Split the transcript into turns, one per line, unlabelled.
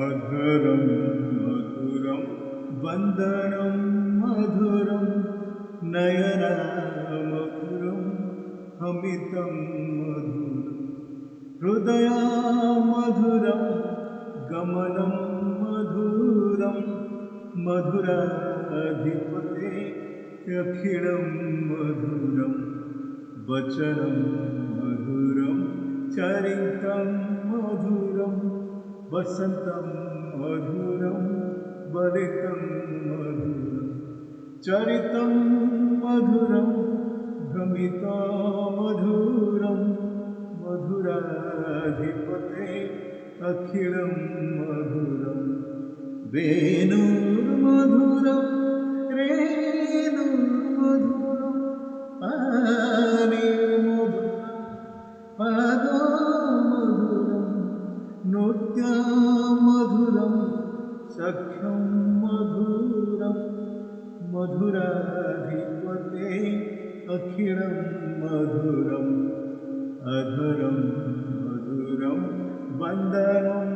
अधरं मधुरं वन्दनं मधुरं नयनमधुरं अमितं मधुरं हृदयमधुरं गमनं मधुरं मधुराधिपते अखिलं मधुरं वचनं मधुरं चरितं मधुरं वसन्तं मधुरं वलितं मधुरं चरितं मधुरं भ्रमिता मधुरं मधुराधिपते अखिलं मधुरं वेणुर्मधुरं रेणुर्मधुरं पाणिर्मधुरं पादो मधुरं नृत्यमधुरं सख्यं मधुरं मधुराधिपते अखिलं मधुरम् अधरं मधुरं वन्दनं